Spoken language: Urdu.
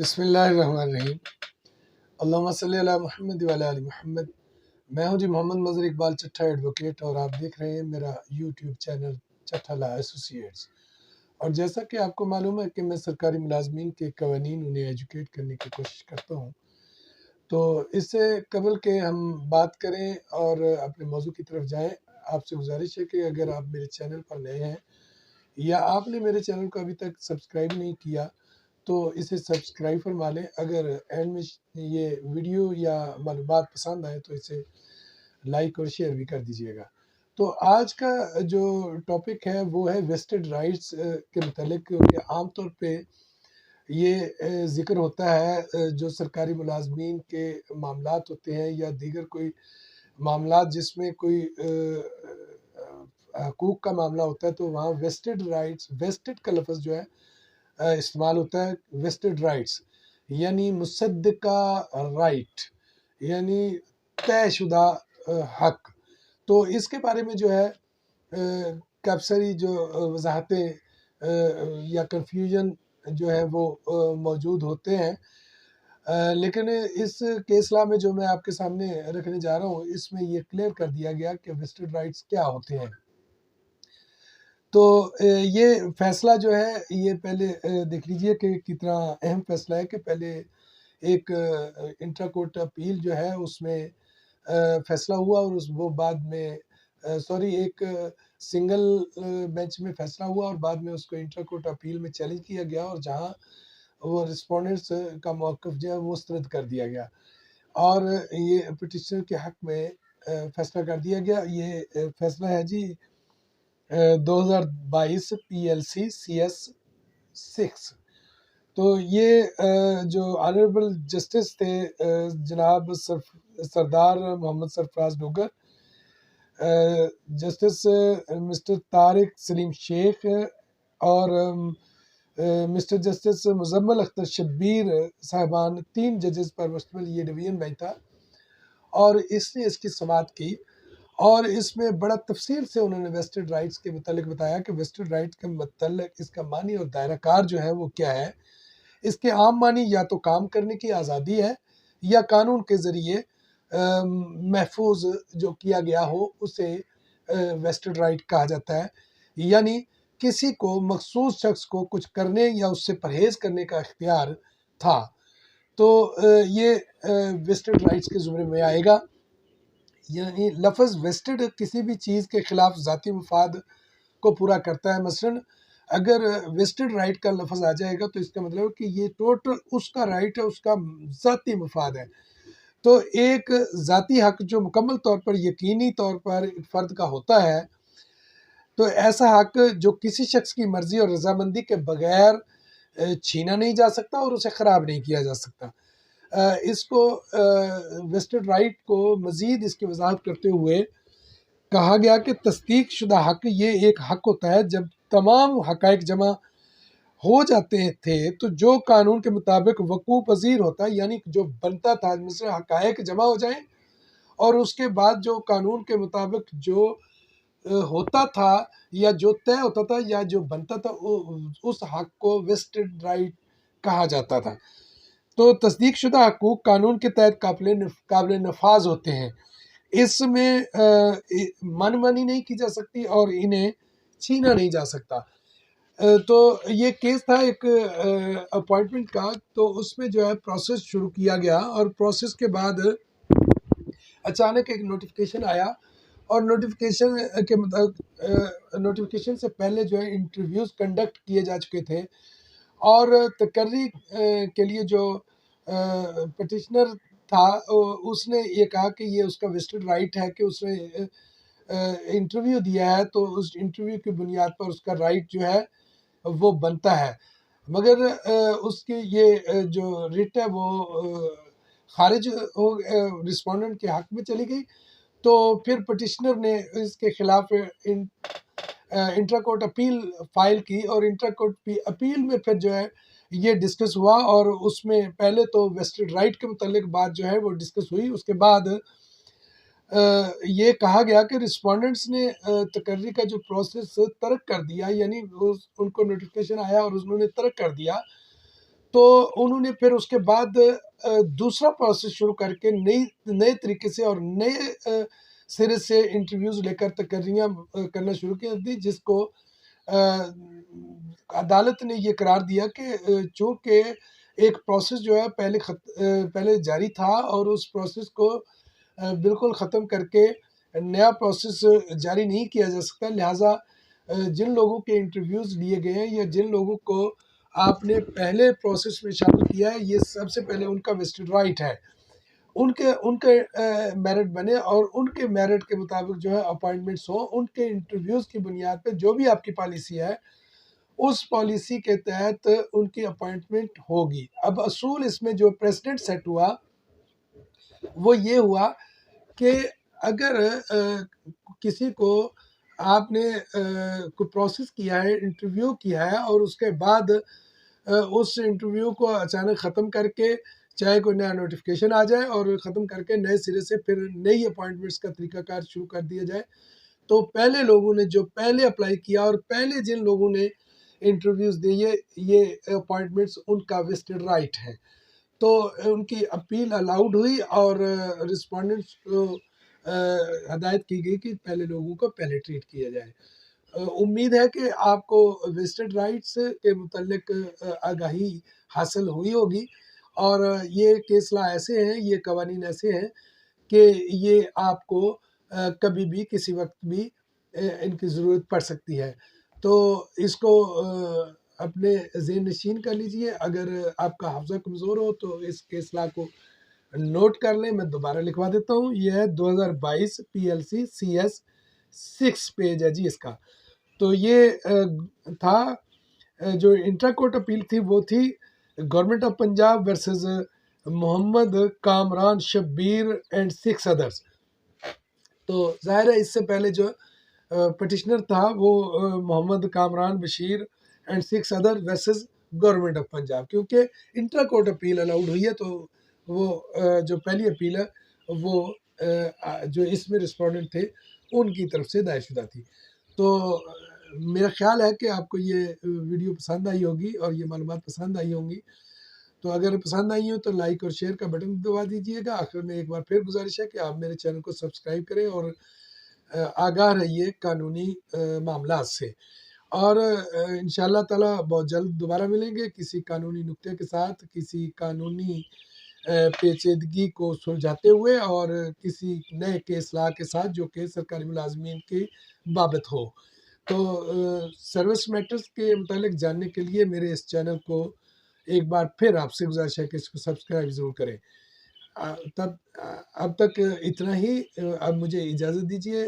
بسم اللہ الرحمن الرحیم۔ اللہم صلی علی محمد وعلی آل محمد۔ میں ہوں جی محمد مظہر اقبال چٹھا ایڈوکیٹ، اور آپ دیکھ رہے ہیں میرا یوٹیوب چینل چٹھا لا ایسوسیٹس۔ اور جیسا کہ آپ کو معلوم ہے کہ میں سرکاری ملازمین کے قوانین انہیں ایجوکیٹ کرنے کی کوشش کرتا ہوں، تو اس سے قبل کہ ہم بات کریں اور اپنے موضوع کی طرف جائیں، آپ سے گزارش ہے کہ اگر آپ میرے چینل پر نئے ہیں یا آپ نے میرے چینل کو ابھی تک سبسکرائب نہیں کیا تو اسے سبسکرائب فرما لیں۔ اگر اینڈ میں یہ ویڈیو یا معلومات پسند آئے تو اسے لائک اور شیئر بھی کر دیجیے گا۔ تو آج کا جو ٹاپک ہے وہ ہے ویسٹڈ رائٹس کے متعلق، کیونکہ عام طور پہ یہ ذکر ہوتا ہے جو سرکاری ملازمین کے معاملات ہوتے ہیں یا دیگر کوئی معاملات جس میں کوئی حقوق کا معاملہ ہوتا ہے، تو وہاں ویسٹڈ رائٹس، ویسٹڈ کا لفظ جو ہے استعمال ہوتا ہے۔ ویسٹڈ رائٹس یعنی مصدقہ رائٹ، یعنی طے شدہ حق۔ تو اس کے بارے میں جو ہے کافی ساری جو وضاحتیں یا کنفیوژن جو ہے وہ موجود ہوتے ہیں، لیکن اس کیس لا میں جو میں آپ کے سامنے رکھنے جا رہا ہوں، اس میں یہ کلیئر کر دیا گیا کہ ویسٹڈ رائٹس کیا ہوتے ہیں۔ تو یہ فیصلہ جو ہے یہ پہلے دیکھ لیجئے کہ کتنا اہم فیصلہ ہے، کہ پہلے ایک انٹرا کورٹ اپیل جو ہے اس میں فیصلہ ہوا، اور وہ بعد میں ایک سنگل بینچ میں فیصلہ ہوا، اور بعد میں اس کو انٹرا کورٹ اپیل میں چیلنج کیا گیا، اور جہاں وہ رسپونڈنٹس کا موقف جو ہے وہ مسترد کر دیا گیا، اور یہ پٹیشنر کے حق میں فیصلہ کر دیا گیا۔ یہ فیصلہ ہے جی 2022 PLC CS 6۔ تو یہ جو آنریبل جسٹس تھے جناب سردار محمد سرفراز ڈوگر، جسٹس مسٹر طارق سلیم شیخ، اور مسٹر جسٹس مزمل اختر شبیر صاحبان، 3 ججز پر مشتمل یہ ڈویژن بینچ تھا، اور اس نے اس کی سماعت کی، اور اس میں بڑا تفصیل سے انہوں نے ویسٹڈ رائٹس کے متعلق بتایا کہ ویسٹڈ رائٹس کے متعلق اس کا معنی اور دائرہ کار جو ہے وہ کیا ہے۔ اس کے عام معنی یا تو کام کرنے کی آزادی ہے، یا قانون کے ذریعے محفوظ جو کیا گیا ہو اسے ویسٹڈ رائٹ کہا جاتا ہے، یعنی کسی کو مخصوص شخص کو کچھ کرنے یا اس سے پرہیز کرنے کا اختیار تھا، تو یہ ویسٹڈ رائٹس کے زمرے میں آئے گا۔ یعنی لفظ ویسٹڈ کسی بھی چیز کے خلاف ذاتی مفاد کو پورا کرتا ہے۔ مثلا اگر ویسٹڈ رائٹ کا لفظ آ جائے گا تو اس کا مطلب ہے کہ یہ ٹوٹل اس کا رائٹ ہے، اس کا ذاتی مفاد ہے۔ تو ایک ذاتی حق جو مکمل طور پر یقینی طور پر فرد کا ہوتا ہے، تو ایسا حق جو کسی شخص کی مرضی اور رضامندی کے بغیر چھینا نہیں جا سکتا اور اسے خراب نہیں کیا جا سکتا۔ اس کو ویسٹڈ رائٹ کو مزید اس کی وضاحت کرتے ہوئے کہا گیا کہ تصدیق شدہ حق یہ ایک حق ہوتا ہے جب تمام حقائق جمع ہو جاتے تھے تو جو قانون کے مطابق وقوع پذیر ہوتا ہے، یعنی جو بنتا تھا، مثلا حقائق جمع ہو جائیں اور اس کے بعد جو قانون کے مطابق جو ہوتا تھا یا جو طے ہوتا تھا یا جو بنتا تھا، اس حق کو ویسٹڈ رائٹ کہا جاتا تھا۔ تو تصدیق شدہ حقوق قانون کے تحت قابل نفاذ ہوتے ہیں، اس میں من مانی نہیں کی جا سکتی اور انہیں چھینا نہیں جا سکتا۔ تو یہ کیس تھا ایک اپوائنٹمنٹ کا، تو اس میں جو ہے پروسیس شروع کیا گیا، اور پروسیس کے بعد اچانک ایک نوٹیفیکیشن آیا، اور نوٹیفیکیشن کے مطابق نوٹیفیکیشن سے پہلے جو ہے انٹرویوز کنڈکٹ کیے جا چکے تھے، اور تقرری کے لیے جو پٹیشنر تھا اس نے یہ کہا کہ یہ اس کا ویسٹڈ رائٹ ہے کہ اس نے انٹرویو دیا ہے، تو اس انٹرویو کی بنیاد پر اس کا رائٹ جو ہے وہ بنتا ہے، مگر اس کی یہ جو ریٹ ہے وہ خارج ہو رسپونڈنٹ کے حق میں چلی گئی۔ تو پھر پٹیشنر نے اس کے خلاف انٹرا کورٹ اپیل فائل کی، اور انٹرا کورٹ اپیل میں پھر جو ہے یہ ڈسکس ہوا، اور اس میں پہلے تو ویسٹڈ رائٹ کے متعلق بات جو ہے وہ ڈسکس ہوئی۔ اس کے بعد یہ کہا گیا کہ رسپونڈنٹس نے تقرری کا جو پروسیس ترک کر دیا، یعنی ان کو نوٹیفیکیشن آیا اور انہوں نے ترک کر دیا، تو انہوں نے پھر اس کے بعد دوسرا پروسیس شروع کر کے نئے طریقے سے اور نئے سرے سے انٹرویوز لے کر تقرریاں کرنا شروع کیا تھی، جس کو عدالت نے یہ قرار دیا کہ چونکہ ایک پروسیس جو ہے پہلے جاری تھا اور اس پروسیس کو بالکل ختم کر کے نیا پروسیس جاری نہیں کیا جا سکتا، لہٰذا جن لوگوں کے انٹرویوز لیے گئے ہیں یا جن لوگوں کو آپ نے پہلے پروسیس میں شامل کیا ہے، یہ سب سے پہلے ان کا ویسٹڈ رائٹ ہے، ان کے میرٹ بنے اور ان کے میرٹ کے مطابق جو ہے اپوائنٹمنٹس ہوں، ان کے انٹرویوز کی بنیاد پہ جو بھی آپ کی پالیسی ہے اس پالیسی کے تحت ان کی اپوائنٹمنٹ ہوگی۔ اب اصول اس میں جو پریسیڈنٹ سیٹ ہوا وہ یہ ہوا کہ اگر کسی کو آپ نے کوئی پروسیس کیا ہے، انٹرویو کیا ہے اور اس کے بعد اس انٹرویو کو اچانک ختم کر کے چاہے کوئی نیا نوٹیفکیشن آ جائے اور ختم کر کے نئے سرے سے پھر نئی اپوائنٹمنٹس کا طریقہ کار شروع کر دیا جائے، تو پہلے لوگوں نے جو پہلے اپلائی کیا اور پہلے جن لوگوں نے انٹرویوز دیے، یہ اپوائنٹمنٹس ان کا ویسٹڈ رائٹ ہے، تو ان کی اپیل الاؤڈ ہوئی اور رسپونڈنٹس کو ہدایت کی گئی کہ پہلے لوگوں کو پہلے ٹریٹ کیا جائے۔ امید ہے کہ آپ کو ویسٹڈ رائٹس کے متعلق آگاہی حاصل ہوئی ہوگی، اور یہ کیس لا ایسے ہیں، یہ قوانین ایسے ہیں کہ یہ آپ کو کبھی بھی کسی وقت بھی ان کی ضرورت پڑ سکتی ہے، تو اس کو اپنے ذہن نشین کر لیجئے۔ اگر آپ کا حافظہ کمزور ہو تو اس کیس لا کو نوٹ کر لیں، میں دوبارہ لکھوا دیتا ہوں۔ یہ ہے 2022 PLC CS 6 پیج ہے جی اس کا۔ تو یہ تھا جو انٹرا کورٹ اپیل تھی، وہ تھی government of Punjab versus Muhammad Kamran Shabbir and 6 others. تو ظاہر ہے اس سے پہلے جو پٹیشنر تھا وہ Muhammad Kamran Bashir and 6 other versus government of Punjab, کیونکہ انٹرا کورٹ اپیل الاؤڈ ہوئی ہے، تو وہ جو پہلی اپیل ہے وہ جو اس میں رسپونڈنٹ تھے ان کی طرف سے دائر شدہ تھی۔ تو میرا خیال ہے کہ آپ کو یہ ویڈیو پسند آئی ہوگی اور یہ معلومات پسند آئی ہوں گی، تو اگر پسند آئی ہو تو لائک اور شیئر کا بٹن دبا دیجئے گا۔ آخر میں ایک بار پھر گزارش ہے کہ آپ میرے چینل کو سبسکرائب کریں اور آگاہ رہیے قانونی معاملات سے، اور انشاءاللہ تعالی بہت جلد دوبارہ ملیں گے کسی قانونی نکتے کے ساتھ، کسی قانونی پیچیدگی کو سلجھاتے ہوئے اور کسی نئے کیس لا کے ساتھ جو کہ سرکاری ملازمین کی بابت ہو۔ تو سروس میٹرز کے متعلق جاننے کے لیے میرے اس چینل کو ایک بار پھر آپ سے گزارش ہے کہ اس کو سبسکرائب ضرور کریں۔ اب تک اتنا ہی، اب مجھے اجازت دیجیے۔